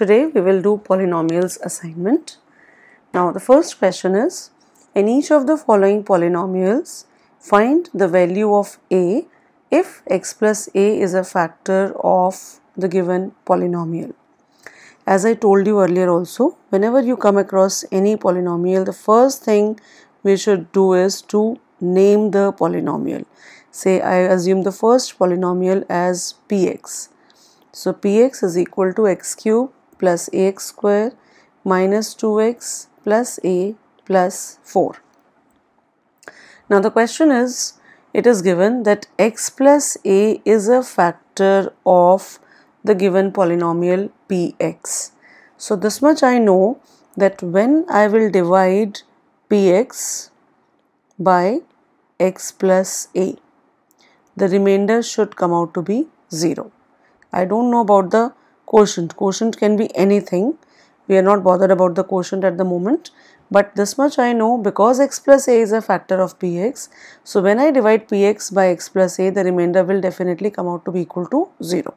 Today we will do polynomials assignment. Now the first question is, in each of the following polynomials, find the value of a if x plus a is a factor of the given polynomial. As I told you earlier also, whenever you come across any polynomial, the first thing we should do is to name the polynomial. Say I assume the first polynomial as px. So px is equal to x cube plus ax square minus 2x plus a plus 4. Now the question is, it is given that x plus a is a factor of the given polynomial px. So this much I know, that when I will divide px by x plus a, the remainder should come out to be 0. I don't know about the quotient. Quotient can be anything. We are not bothered about the quotient at the moment. But this much I know, because x plus a is a factor of px. So when I divide px by x plus a, the remainder will definitely come out to be equal to 0.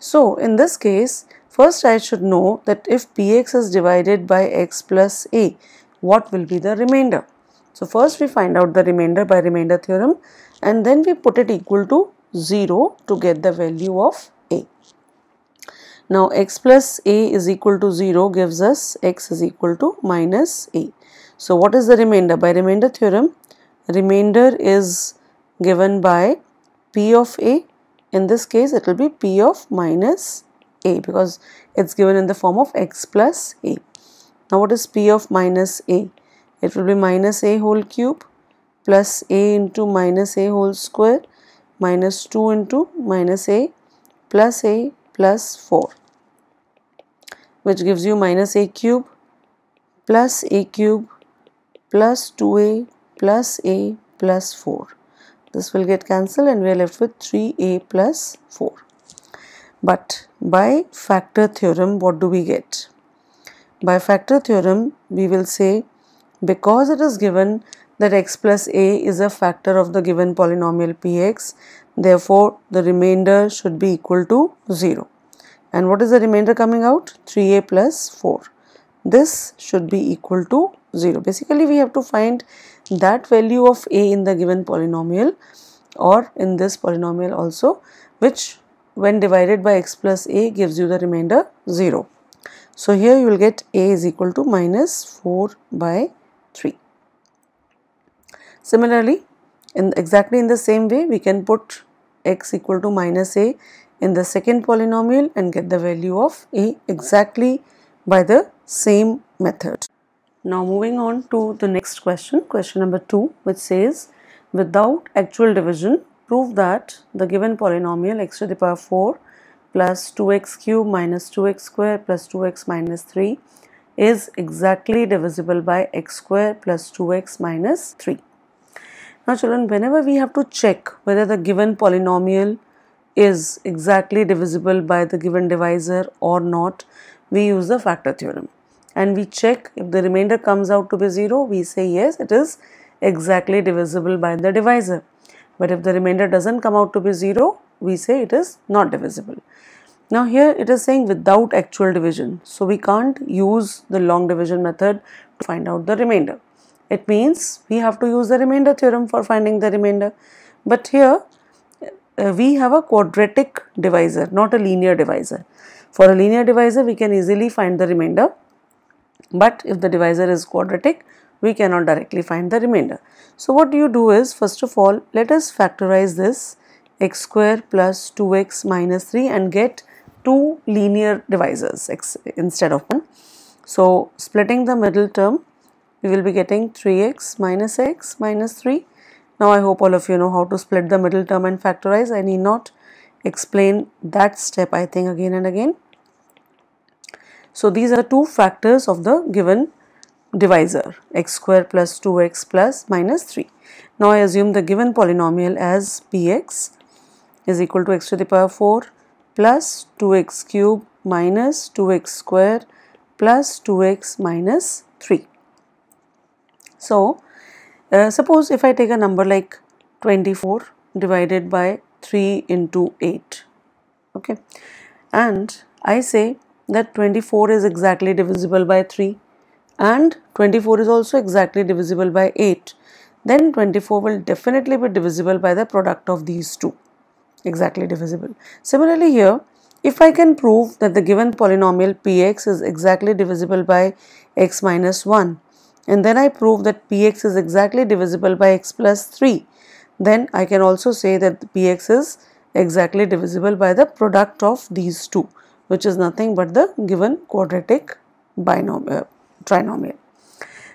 So in this case, first I should know that if px is divided by x plus a, what will be the remainder? So first we find out the remainder by remainder theorem, and then we put it equal to 0 to get the value of a. Now x plus a is equal to 0 gives us x is equal to minus a. So what is the remainder? By remainder theorem, remainder is given by p of a. In this case it will be p of minus a, because it's given in the form of x plus a. Now what is p of minus a? It will be minus a whole cube plus a into minus a whole square minus 2 into minus a plus 4, which gives you minus a cube plus 2a plus a plus 4. This will get cancelled and we are left with 3a plus 4. But by factor theorem, what do we get? By factor theorem, we will say, because it is given that x plus a is a factor of the given polynomial px, therefore the remainder should be equal to 0. And what is the remainder coming out? 3a plus 4. This should be equal to 0. Basically we have to find that value of a in the given polynomial, or in this polynomial also, which when divided by x plus a gives you the remainder 0. So here you will get a is equal to minus 4 by 3. Similarly, exactly in the same way, we can put x equal to minus a in the second polynomial and get the value of a exactly by the same method. Now moving on to the next question, question number 2, which says, without actual division, prove that the given polynomial x to the power 4 plus 2x cube minus 2x square plus 2x minus 3 is exactly divisible by x square plus 2x minus 3. Now children, whenever we have to check whether the given polynomial is exactly divisible by the given divisor or not, we use the factor theorem. And we check if the remainder comes out to be 0, we say yes, it is exactly divisible by the divisor. But if the remainder doesn't come out to be 0, we say it is not divisible. Now here it is saying without actual division. So we can't use the long division method to find out the remainder. It means we have to use the remainder theorem for finding the remainder. But here we have a quadratic divisor, not a linear divisor. For a linear divisor we can easily find the remainder. But if the divisor is quadratic, we cannot directly find the remainder. So what you do is, first of all, let us factorize this x square plus 2x minus 3 and get two linear divisors x instead of 1. So splitting the middle term, we will be getting 3x minus x minus 3. Now I hope all of you know how to split the middle term and factorize. I need not explain that step, I think, again and again. So these are the two factors of the given divisor, x square plus 2x plus minus 3. Now I assume the given polynomial as px is equal to x to the power 4 plus 2x cube minus 2x square plus 2x minus 3. So suppose if I take a number like 24 divided by 3 into 8, okay, and I say that 24 is exactly divisible by 3 and 24 is also exactly divisible by 8, then 24 will definitely be divisible by the product of these two, exactly divisible. Similarly here, if I can prove that the given polynomial px is exactly divisible by x minus 1 and then I prove that px is exactly divisible by x plus 3, then I can also say that the px is exactly divisible by the product of these two, which is nothing but the given quadratic trinomial.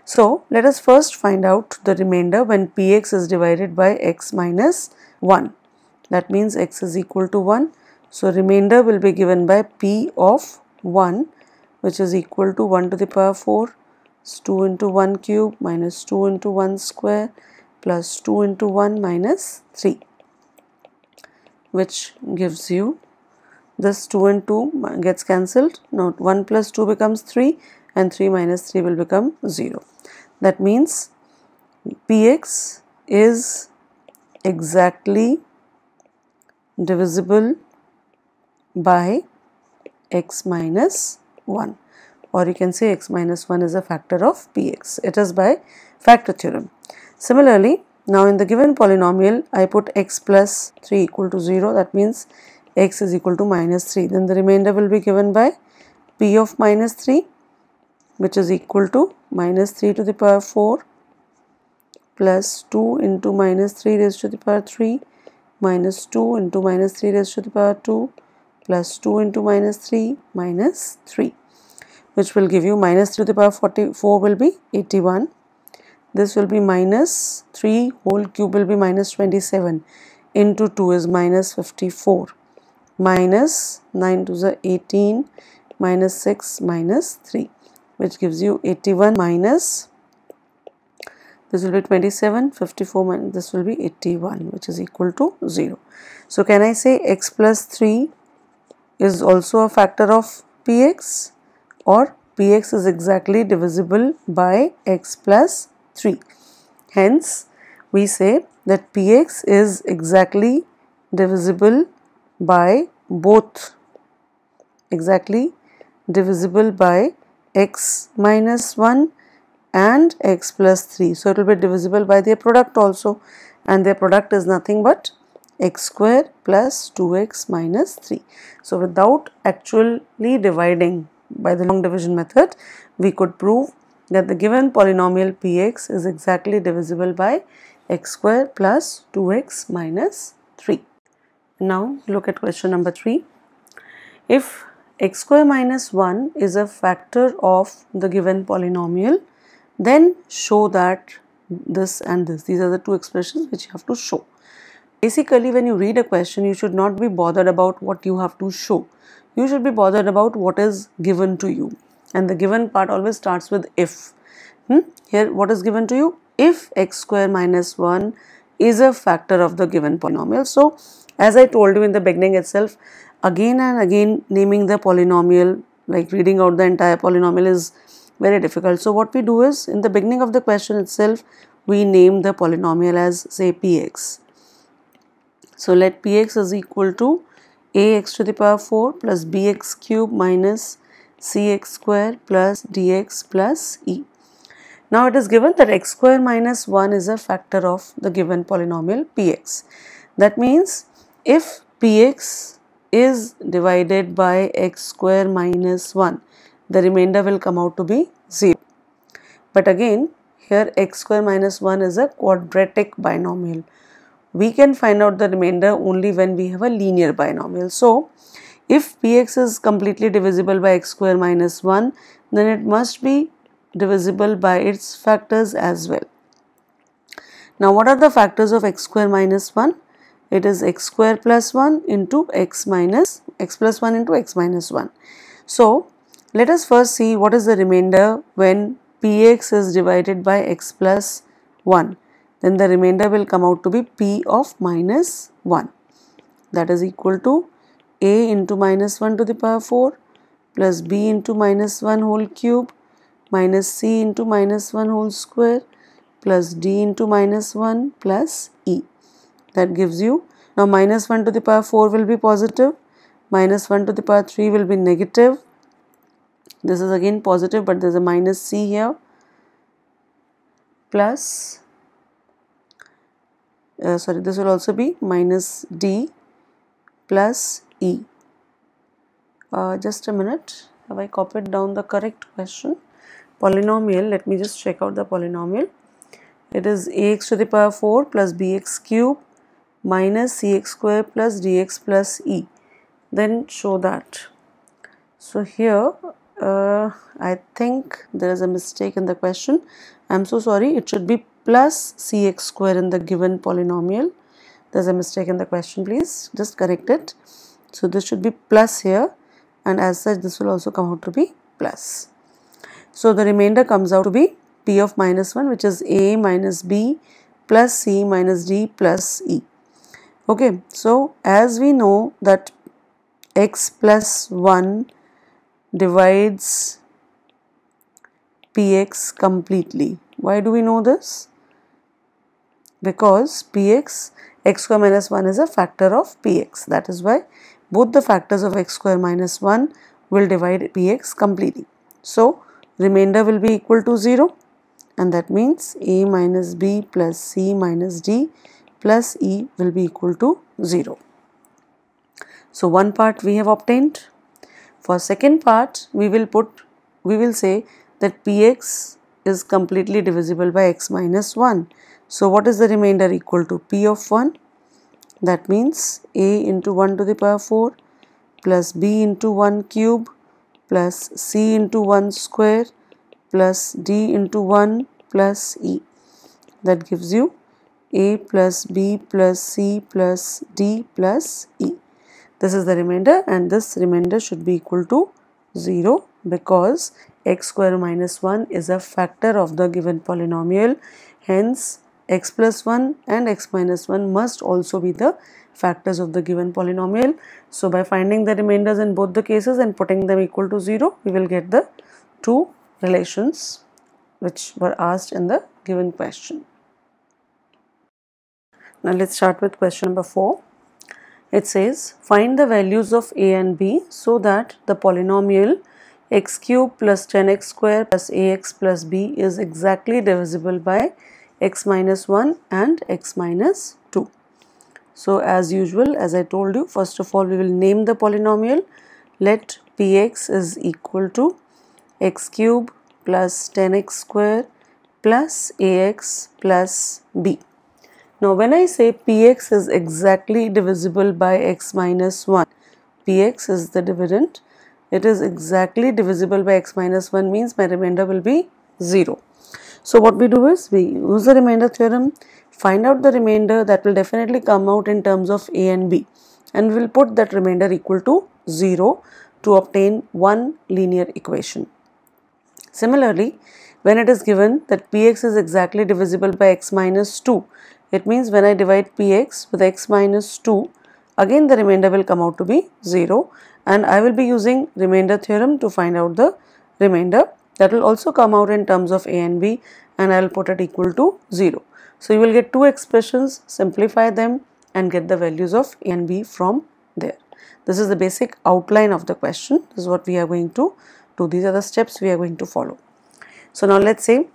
So let us first find out the remainder when px is divided by x minus 1. That means x is equal to 1. So remainder will be given by p of 1, which is equal to 1 to the power 4 is 2 into 1 cube minus 2 into 1 square plus 2 into 1 minus 3, which gives you this 2 and 2 gets cancelled. Now 1 plus 2 becomes 3 and 3 minus 3 will become 0. That means px is exactly divisible by x minus 1, or you can say x minus 1 is a factor of px. It is by factor theorem. Similarly, now in the given polynomial I put x plus 3 equal to 0, that means x is equal to minus 3. Then the remainder will be given by p of minus 3, which is equal to minus 3 to the power 4 plus 2 into minus 3 raised to the power 3 minus 2 into minus 3 raised to the power 2 plus 2 into minus 3 minus 3, which will give you minus 3 to the power 44 will be 81. This will be minus 3 whole cube will be minus 27 into 2 is minus 54 minus 9 to the 18 minus 6 minus 3, which gives you 81 minus this will be 27, 54 minus this will be 81, which is equal to 0. So can I say x plus 3 is also a factor of px, or px is exactly divisible by x plus 3. Hence we say that px is exactly divisible by both, exactly divisible by x minus 1 and x plus 3. So it will be divisible by their product also, and their product is nothing but x square plus 2x minus 3. So without actually dividing by the long division method, we could prove that the given polynomial px is exactly divisible by x square plus 2x minus 3. Now look at question number 3. If x square minus 1 is a factor of the given polynomial, then show that this and this. These are the two expressions which you have to show. Basically, when you read a question, you should not be bothered about what you have to show. You should be bothered about what is given to you. And the given part always starts with if. Here, what is given to you? If x square minus 1 is a factor of the given polynomial. So, as I told you in the beginning itself, again and again naming the polynomial, like reading out the entire polynomial is very difficult. So what we do is, in the beginning of the question itself, we name the polynomial as say px. So let px is equal to ax to the power 4 plus bx cube minus cx square plus dx plus e. Now it is given that x square minus 1 is a factor of the given polynomial px. That means if px is divided by x square minus 1, the remainder will come out to be 0. But again, here x square minus 1 is a quadratic binomial. We can find out the remainder only when we have a linear binomial. So, if px is completely divisible by x square minus 1, then it must be divisible by its factors as well. Now, what are the factors of x square minus 1? It is x square plus 1 into x plus 1 into x minus 1. So, let us first see what is the remainder when px is divided by x plus 1. Then the remainder will come out to be p of minus 1. That is equal to a into minus 1 to the power 4 plus b into minus 1 whole cube minus c into minus 1 whole square plus d into minus 1 plus e. That gives you, now minus 1 to the power 4 will be positive, minus 1 to the power 3 will be negative, This is again positive, but there is a minus c here, plus this will also be minus d plus e. Just a minute, have I copied down the correct question? Polynomial, let me just check out the polynomial. It is ax to the power 4 plus bx cube minus cx square plus dx plus e. Then show that. So here I think there is a mistake in the question. I am so sorry, it should be plus cx square in the given polynomial. There is a mistake in the question, please just correct it. So this should be plus here, and as such this will also come out to be plus. So the remainder comes out to be p of minus 1, which is a minus b plus c minus d plus e. Okay, so as we know that x plus 1 divides px completely. Why do we know this? Because px, x square minus 1 is a factor of px. That is why both the factors of x square minus 1 will divide px completely. So remainder will be equal to 0, and that means a minus b plus c minus d plus e will be equal to 0. So one part we have obtained. For second part, we will say that px is completely divisible by x minus 1. So what is the remainder equal to? P of 1. That means a into 1 to the power 4 plus b into 1 cube plus c into 1 square plus d into 1 plus e. That gives you a plus b plus c plus d plus e. This is the remainder, and this remainder should be equal to 0 because x square minus 1 is a factor of the given polynomial. Hence x plus 1 and x minus 1 must also be the factors of the given polynomial. So by finding the remainders in both the cases and putting them equal to 0, we will get the two relations which were asked in the given question. Now let's start with question number 4. It says, find the values of a and b so that the polynomial x cube plus 10x square plus ax plus b is exactly divisible by x minus 1 and x minus 2. So as usual, as I told you, first of all we will name the polynomial. Let px is equal to x cube plus 10x square plus ax plus b. Now when I say px is exactly divisible by x minus 1, px is the dividend, it is exactly divisible by x minus 1 means my remainder will be 0. So what we do is we use the remainder theorem, find out the remainder that will definitely come out in terms of a and b, and we will put that remainder equal to 0 to obtain one linear equation. Similarly, when it is given that px is exactly divisible by x minus 2, it means when I divide px with x minus 2, again the remainder will come out to be 0, and I will be using remainder theorem to find out the remainder that will also come out in terms of a and b, and I will put it equal to 0. So you will get two expressions, simplify them and get the values of a and b from there. This is the basic outline of the question. This is what we are going to do. These are the steps we are going to follow. So now let's say,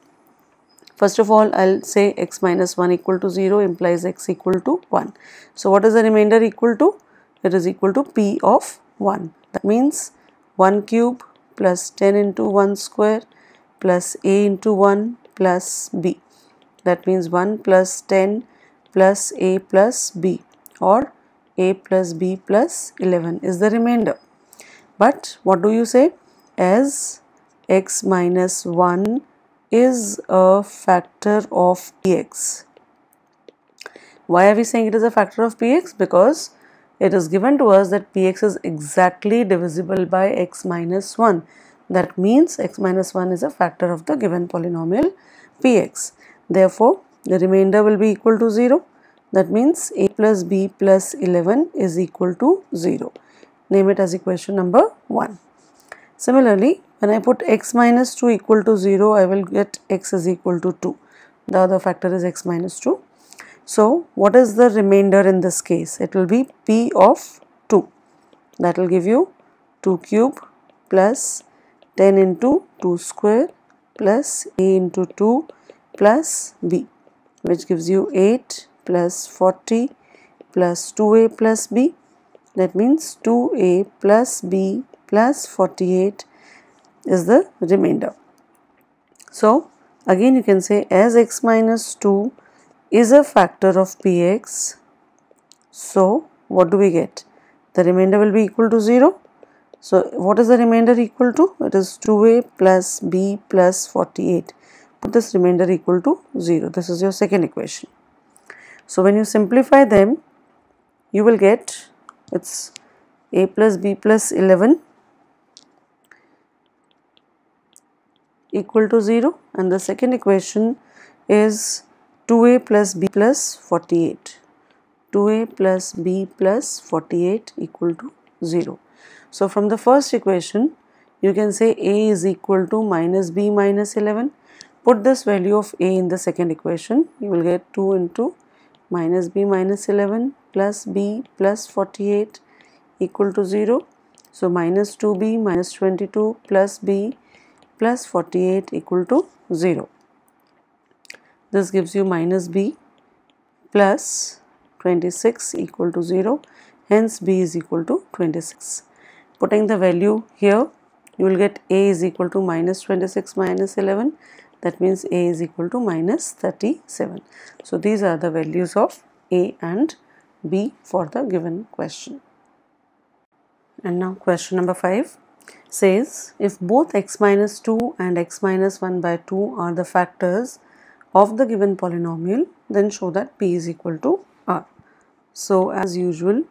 first of all, I'll say x minus 1 equal to 0 implies x equal to 1. So what is the remainder equal to? It is equal to p of 1. That means 1 cube plus 10 into 1 square plus a into 1 plus b. That means 1 plus 10 plus a plus b, or a plus b plus 11 is the remainder. But what do you say? As x minus 1 is a factor of px. Why are we saying it is a factor of px? Because it is given to us that px is exactly divisible by x minus 1. That means x minus 1 is a factor of the given polynomial px. Therefore, the remainder will be equal to 0. That means a plus b plus 11 is equal to 0. Name it as equation number 1. Similarly, when I put x minus 2 equal to 0, I will get x is equal to 2. The other factor is x minus 2. So, what is the remainder in this case? It will be p of 2. That will give you 2 cube plus 10 into 2 square plus a into 2 plus b, which gives you 8 plus 40 plus 2a plus b. That means 2a plus b plus 48 is the remainder. So again you can say, as x minus 2 is a factor of px, so what do we get? The remainder will be equal to 0. So what is the remainder equal to? It is 2a plus b plus 48. Put this remainder equal to 0. This is your second equation. So when you simplify them, you will get, it's a plus b plus 11 equal to 0, and the second equation is 2a plus b plus 48. 2a plus b plus 48 equal to 0. So from the first equation, you can say a is equal to minus b minus 11. Put this value of a in the second equation. You will get 2 into minus b minus 11 plus b plus 48 equal to 0. So minus 2b minus 22 plus b plus 48 equal to 0. This gives you minus b plus 26 equal to 0. Hence b is equal to 26. Putting the value here, you will get a is equal to minus 26 minus 11. That means a is equal to minus 37. So these are the values of a and b for the given question. And now question number 5 says, if both x minus 2 and x minus 1 by 2 are the factors of the given polynomial, then show that p is equal to r. So as usual,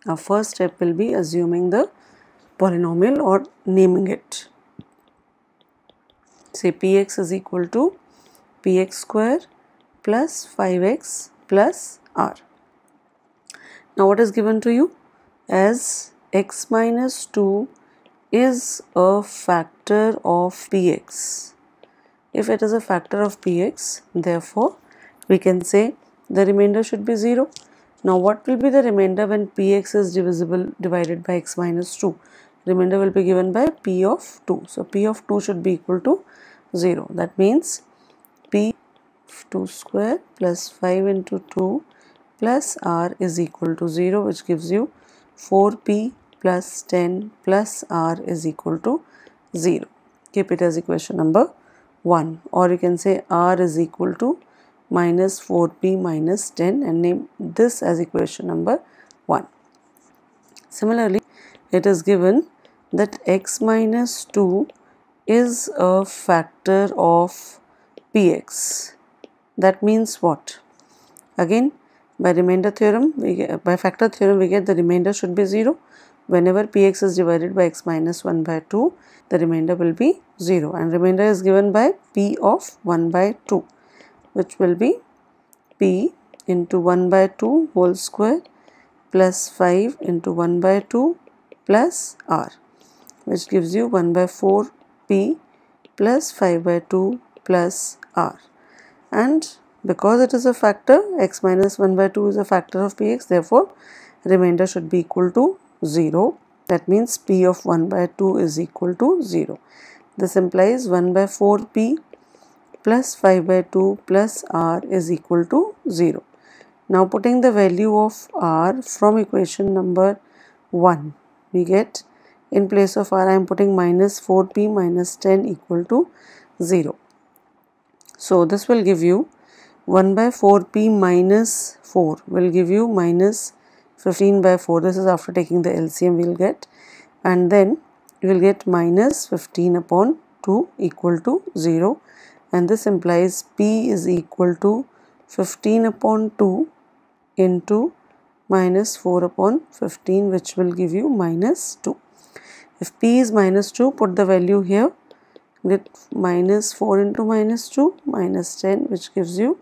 our first step will be assuming the polynomial or naming it. Say px is equal to px square plus 5x plus r. Now what is given to you? As x minus 2 is a factor of px. If it is a factor of px, therefore we can say the remainder should be 0. Now what will be the remainder when px is divided by x minus 2? Remainder will be given by p of 2. So p of 2 should be equal to 0. That means p of 2 square plus 5 into 2 plus r is equal to 0, which gives you 4p plus 10 plus r is equal to 0. Keep it as equation number 1, or you can say r is equal to minus 4p minus 10 and name this as equation number 1. Similarly, it is given that x minus 2 is a factor of px. That means what? Again, by remainder theorem, by factor theorem, we get the remainder should be 0. Whenever px is divided by x minus 1 by 2, the remainder will be 0, and remainder is given by p of 1 by 2, which will be p into 1 by 2 whole square plus 5 into 1 by 2 plus r, which gives you 1 by 4 p plus 5 by 2 plus r. And because it is a factor, x minus 1 by 2 is a factor of px, therefore remainder should be equal to 0. That means p of 1 by 2 is equal to 0. This implies 1 by 4p plus 5 by 2 plus r is equal to 0. Now putting the value of r from equation number 1, we get, in place of r I am putting minus 4p minus 10 equal to 0. So this will give you 1 by 4p minus 4 will give you minus 15 by 4. This is after taking the LCM we will get, and then you will get minus 15 upon 2 equal to 0, and this implies p is equal to 15 upon 2 into minus 4 upon 15, which will give you minus 2. If p is minus 2, put the value here, get minus 4 into minus 2 minus 10, which gives you,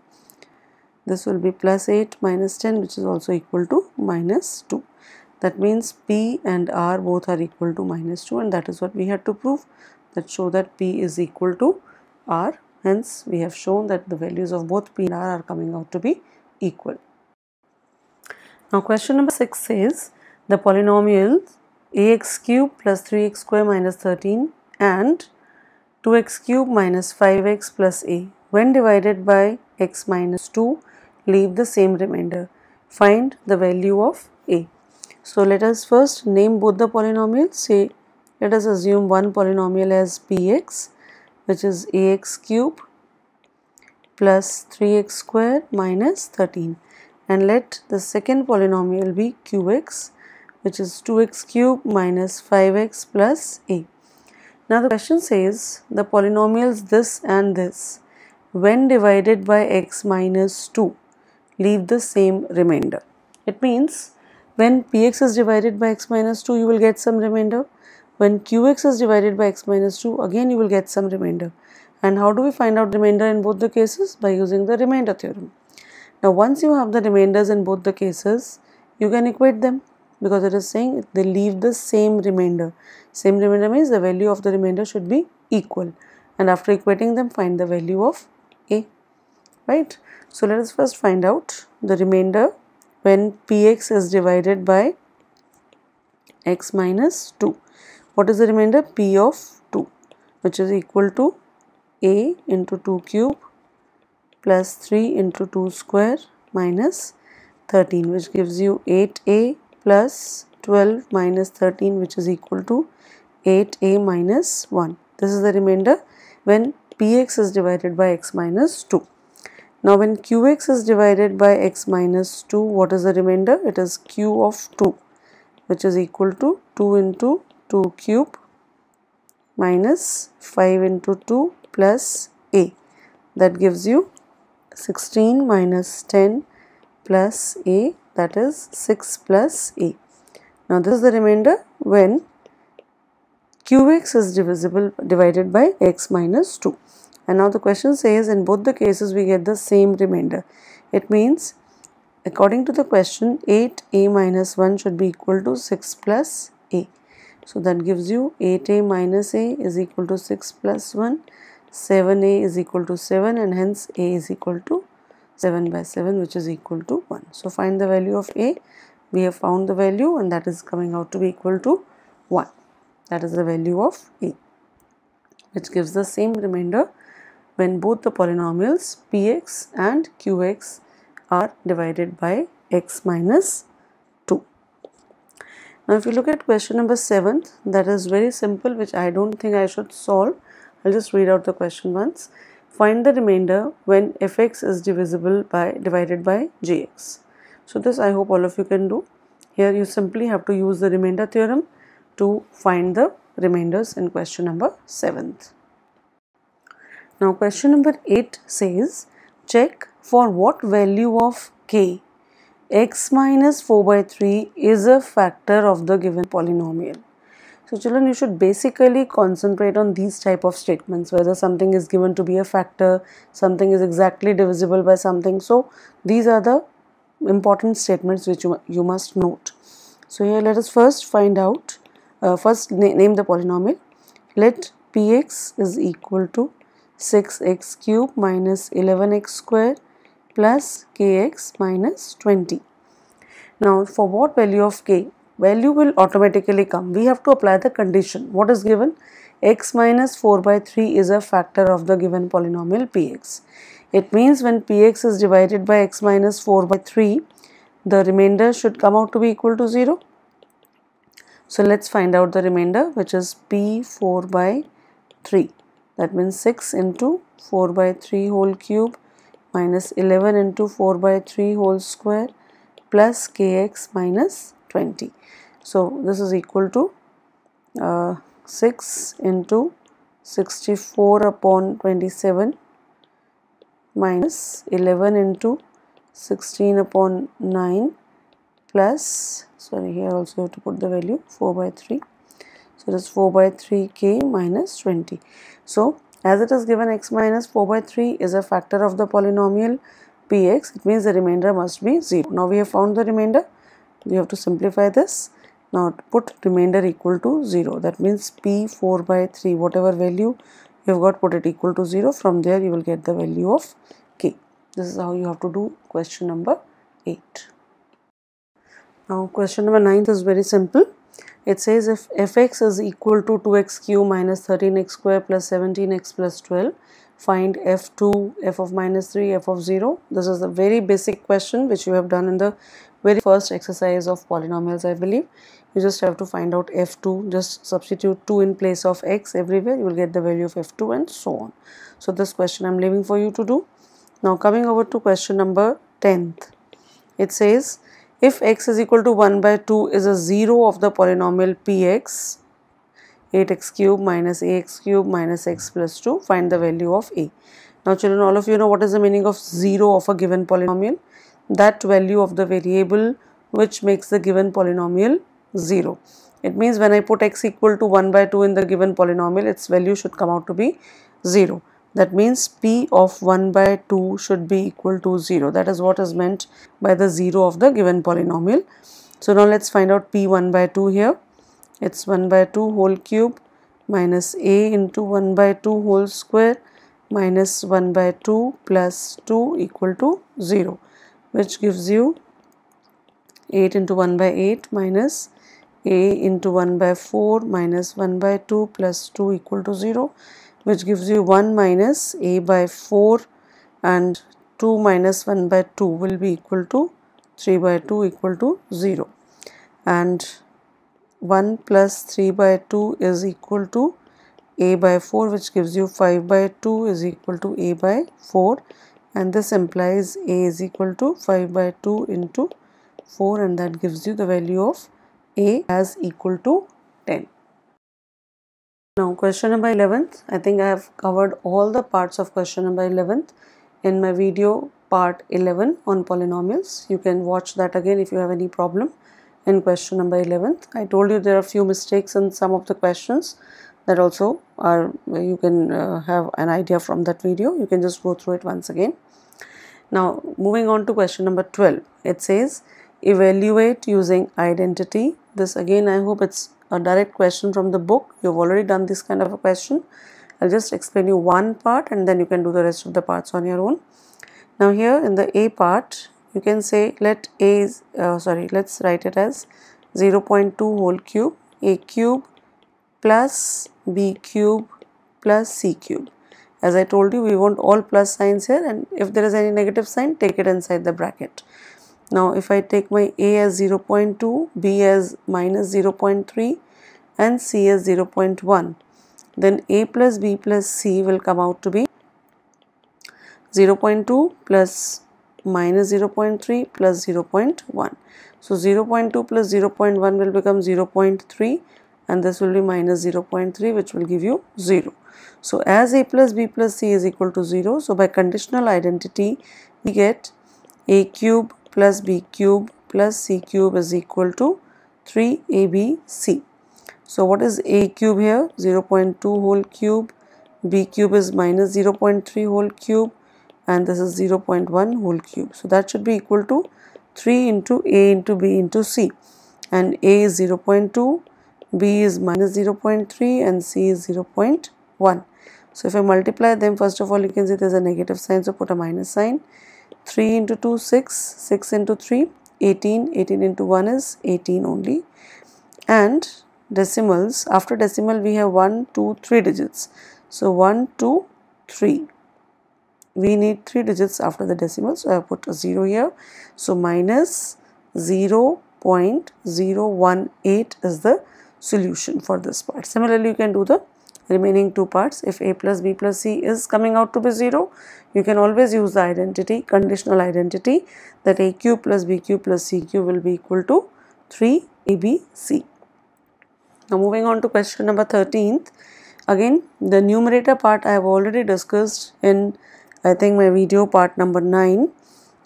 this will be plus 8 minus 10, which is also equal to minus 2. That means p and r both are equal to minus 2, and that is what we had to prove, that show that p is equal to r. Hence we have shown that the values of both p and r are coming out to be equal. Now question number 6 says, the polynomial ax cube plus 3x square minus 13 and 2x cube minus 5x plus a. When divided by x minus 2, leave the same remainder. Find the value of a. So let us first name both the polynomials. Say, let us assume one polynomial as px, which is ax cube plus 3x square minus 13, and let the second polynomial be qx, which is 2x cube minus 5x plus a. Now the question says the polynomials this and this, when divided by x minus 2, leave the same remainder. It means when px is divided by x minus 2, you will get some remainder. When qx is divided by x minus 2, again you will get some remainder. And how do we find out remainder in both the cases? By using the remainder theorem. Now once you have the remainders in both the cases, you can equate them, because it is saying they leave the same remainder. Same remainder means the value of the remainder should be equal, and after equating them, find the value of a, right? So let us first find out the remainder when px is divided by x minus 2. What is the remainder? P of 2, which is equal to a into 2 cube plus 3 into 2 square minus 13, which gives you 8a plus 12 minus 13, which is equal to 8a minus 1. This is the remainder when px is divided by x minus 2. Now when qx is divided by x minus 2, what is the remainder? It is q of 2, which is equal to 2 into 2 cube minus 5 into 2 plus a. That gives you 16 minus 10 plus a, that is 6 plus a. Now this is the remainder when qx is divided by x minus 2. And now the question says in both the cases we get the same remainder. It means according to the question 8a minus 1 should be equal to 6 plus a. So that gives you 8a minus a is equal to 6 plus 1, 7a is equal to 7, and hence a is equal to 7 by 7, which is equal to 1. So find the value of a. We have found the value, and that is coming out to be equal to 1. That is the value of a, which gives the same remainder when both the polynomials px and qx are divided by x minus 2. Now if you look at question number 7, that is very simple, which I don't think I should solve. I'll just read out the question once. Find the remainder when fx is divided by gx. So this I hope all of you can do. Here you simply have to use the remainder theorem to find the remainders in question number 7. Now question number 8 says, check for what value of k x minus 4 by 3 is a factor of the given polynomial. So children, you should basically concentrate on these type of statements, whether something is given to be a factor, something is exactly divisible by something. So these are the important statements which you must note. So here let us first find out, name the polynomial. Let px is equal to 6x cube minus 11x square plus kx minus 20. Now for what value of k? Value will automatically come. We have to apply the condition. What is given? X minus 4 by 3 is a factor of the given polynomial px. It means when px is divided by x minus 4 by 3, the remainder should come out to be equal to 0. So let's find out the remainder, which is p4 by 3. That means 6 into 4 by 3 whole cube minus 11 into 4 by 3 whole square plus kx minus 20. So this is equal to 6 into 64 upon 27 minus 11 into 16 upon 9 plus, sorry, here also you have to put the value 4 by 3. So this is 4 by 3k minus 20. So as it is given x minus 4 by 3 is a factor of the polynomial px, it means the remainder must be 0. Now we have found the remainder. We have to simplify this. Now put remainder equal to 0. That means p4 by 3, whatever value you have got, put it equal to 0. From there you will get the value of k. This is how you have to do question number 8. Now question number 9 is very simple. It says if fx is equal to 2x cube minus 13x square plus 17x plus 12, find f2, f of minus 3, f of 0. This is a very basic question which you have done in the very first exercise of polynomials, I believe. You just have to find out f2, just substitute 2 in place of x everywhere, you will get the value of f2 and so on. So this question I am leaving for you to do. Now coming over to question number 10th. It says if x is equal to 1 by 2 is a 0 of the polynomial px, 8x cube minus ax cube minus x plus 2, find the value of a. Now children, all of you know what is the meaning of 0 of a given polynomial? That value of the variable which makes the given polynomial 0. It means when I put x equal to 1 by 2 in the given polynomial, its value should come out to be 0. That means p of 1 by 2 should be equal to 0. That is what is meant by the 0 of the given polynomial. So now let's find out p 1 by 2 here. It's 1 by 2 whole cube minus a into 1 by 2 whole square minus 1 by 2 plus 2 equal to 0, which gives you 8 into 1 by 8 minus a into 1 by 4 minus 1 by 2 plus 2 equal to 0, which gives you 1 minus a by 4, and 2 minus 1 by 2 will be equal to 3 by 2 equal to 0, and 1 plus 3 by 2 is equal to a by 4, which gives you 5 by 2 is equal to a by 4, and this implies a is equal to 5 by 2 into 4, and that gives you the value of a as equal to 10. Now question number 11th, I think I have covered all the parts of question number 11th in my video part 11 on polynomials. You can watch that again if you have any problem in question number 11th. I told you there are a few mistakes in some of the questions that also are, you can have an idea from that video. You can just go through it once again. Now moving on to question number 12, it says evaluate using identity. This again, I hope it's a direct question from the book. You've already done this kind of a question. I'll just explain you one part and then you can do the rest of the parts on your own. Now here in the a part, you can say let a is, let's write it as 0.2 whole cube, a cube plus b cube plus c cube. As I told you, we want all plus signs here, and if there is any negative sign, take it inside the bracket. Now if I take my a as 0.2, b as minus 0.3 and c as 0.1, then a plus b plus c will come out to be 0.2 plus minus 0.3 plus 0.1. So 0.2 plus 0.1 will become 0.3 and this will be minus 0.3, which will give you 0. So as a plus b plus c is equal to 0, so by conditional identity we get a cube plus b cube plus c cube is equal to 3abc. So what is a cube here? 0.2 whole cube, b cube is minus 0.3 whole cube, and this is 0.1 whole cube. So that should be equal to 3 into a into b into c, and a is 0.2, b is minus 0.3 and c is 0.1. So if I multiply them, first of all you can see there is a negative sign, so put a minus sign. 3 into 2, 6, 6 into 3, 18, 18 into 1 is 18 only, and decimals, after decimal we have 1, 2, 3 digits. So 1, 2, 3. We need 3 digits after the decimal, so I have put a 0 here. So minus 0.018 is the solution for this part. Similarly, you can do the remaining two parts. If a plus b plus c is coming out to be 0, you can always use the identity, conditional identity, that a cube plus b cube plus c cube will be equal to 3abc. Now moving on to question number 13th. Again, the numerator part I have already discussed in, I think, my video part number 9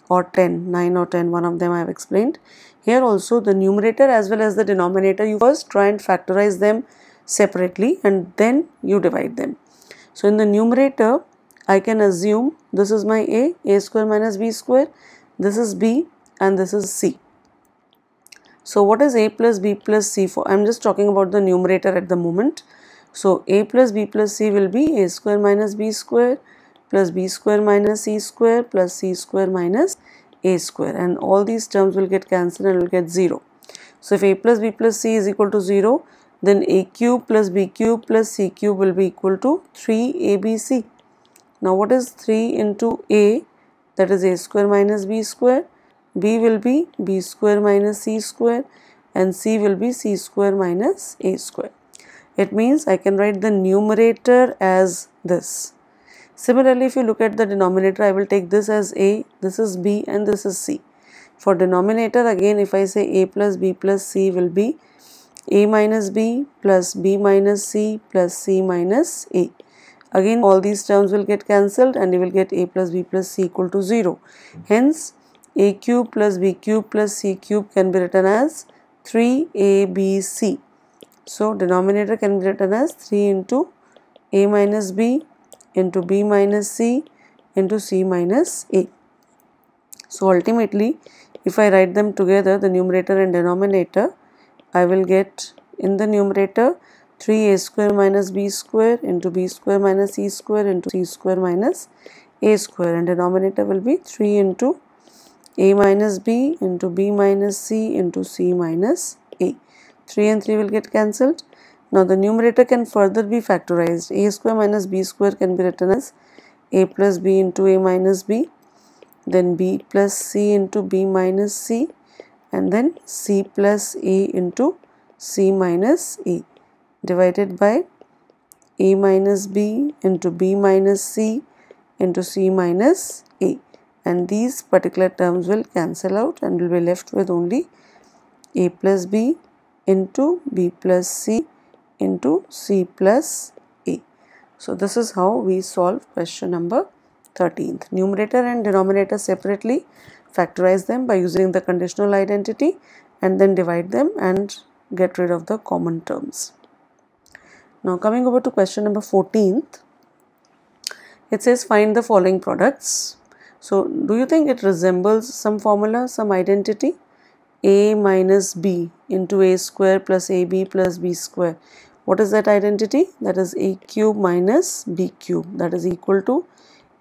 or 10, 9 or 10, one of them I have explained. Here also the numerator as well as the denominator, you first try and factorize them separately and then you divide them. So in the numerator, I can assume this is my a square minus b square, this is b and this is c. So what is a plus b plus c for? I am just talking about the numerator at the moment. So a plus b plus c will be a square minus b square plus b square minus c square plus c square minus a square, and all these terms will get cancelled and will get 0. So if a plus b plus c is equal to 0, then a cube plus b cube plus c cube will be equal to 3abc. Now what is 3 into a? That is a square minus b square. B will be b square minus c square, and c will be c square minus a square. It means I can write the numerator as this. Similarly, if you look at the denominator, I will take this as a, this is b, and this is c. For denominator, again, if I say a plus b plus c will be a minus b plus b minus c plus c minus a. Again, all these terms will get cancelled and you will get a plus b plus c equal to 0. Hence, a cube plus b cube plus c cube can be written as 3abc. So, denominator can be written as 3 into a minus b into b minus c into c minus a. So, ultimately, if I write them together, the numerator and denominator, I will get in the numerator 3a square minus b square into b square minus c square into c square minus a square, and denominator will be 3 into a minus b into b minus c into c minus a. 3 and 3 will get cancelled. Now the numerator can further be factorized. A square minus b square can be written as a plus b into a minus b, then b plus c into b minus c, and then c plus a into c minus a, divided by a minus b into b minus c into c minus a, and these particular terms will cancel out and will be left with only a plus b into b plus c into c plus a. So this is how we solve question number 13th. Numerator and denominator separately, factorize them by using the conditional identity, and then divide them and get rid of the common terms. Now coming over to question number 14th, it says find the following products. So do you think it resembles some formula, some identity? A minus b into a square plus ab plus b square. What is that identity? That is a cube minus b cube, that is equal to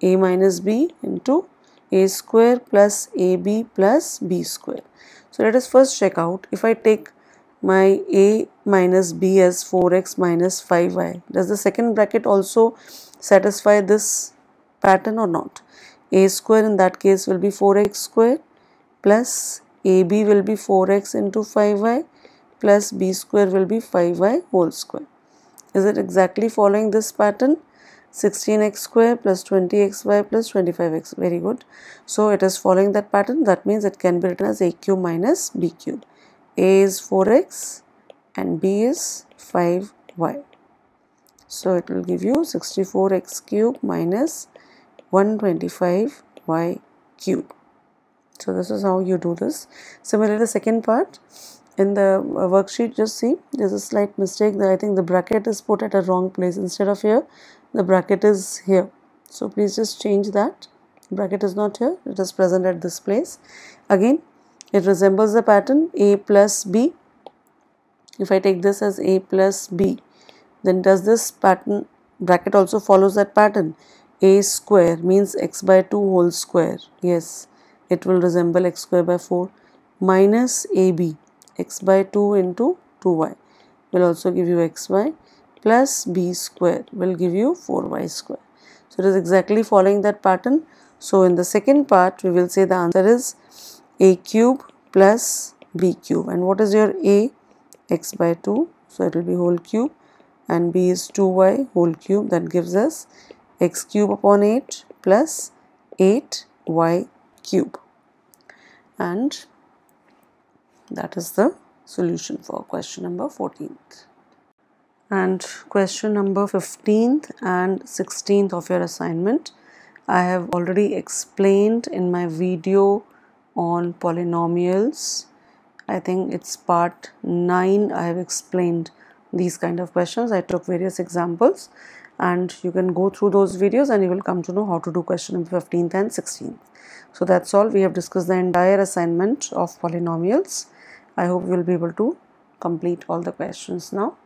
a minus b into a square plus ab plus b square. So let us first check out. If I take my a minus b as 4x minus 5y, does the second bracket also satisfy this pattern or not? A square in that case will be 4x square plus ab will be 4x into 5y plus b square will be 5y whole square. Is it exactly following this pattern? 16x square plus 20xy plus 25x. Very good. So it is following that pattern. That means it can be written as a cube minus b cube. A is 4x and b is 5y. So it will give you 64x cube minus 125y cube. So this is how you do this. Similarly, the second part in the worksheet, just see there is a slight mistake there. I think the bracket is put at a wrong place. Instead of here, the bracket is here. So please just change that. Bracket is not here, it is present at this place. Again, it resembles the pattern a plus b. If I take this as a plus b, then does this pattern bracket also follows that pattern? A square means x by 2 whole square. Yes, it will resemble x square by 4 minus ab, x by 2 into 2y will also give you xy plus b square will give you 4y square. So it is exactly following that pattern. So in the second part, we will say the answer is a cube plus b cube. And what is your a? X by 2. So it will be whole cube, and b is 2y whole cube. That gives us x cube upon 8 plus 8y cube. And that is the solution for question number 14th. And question number 15th and 16th of your assignment, I have already explained in my video on polynomials. I think it's part 9. I have explained these kind of questions. I took various examples, and you can go through those videos and you will come to know how to do question number 15th and 16th. So that's all. We have discussed the entire assignment of polynomials. I hope you will be able to complete all the questions now.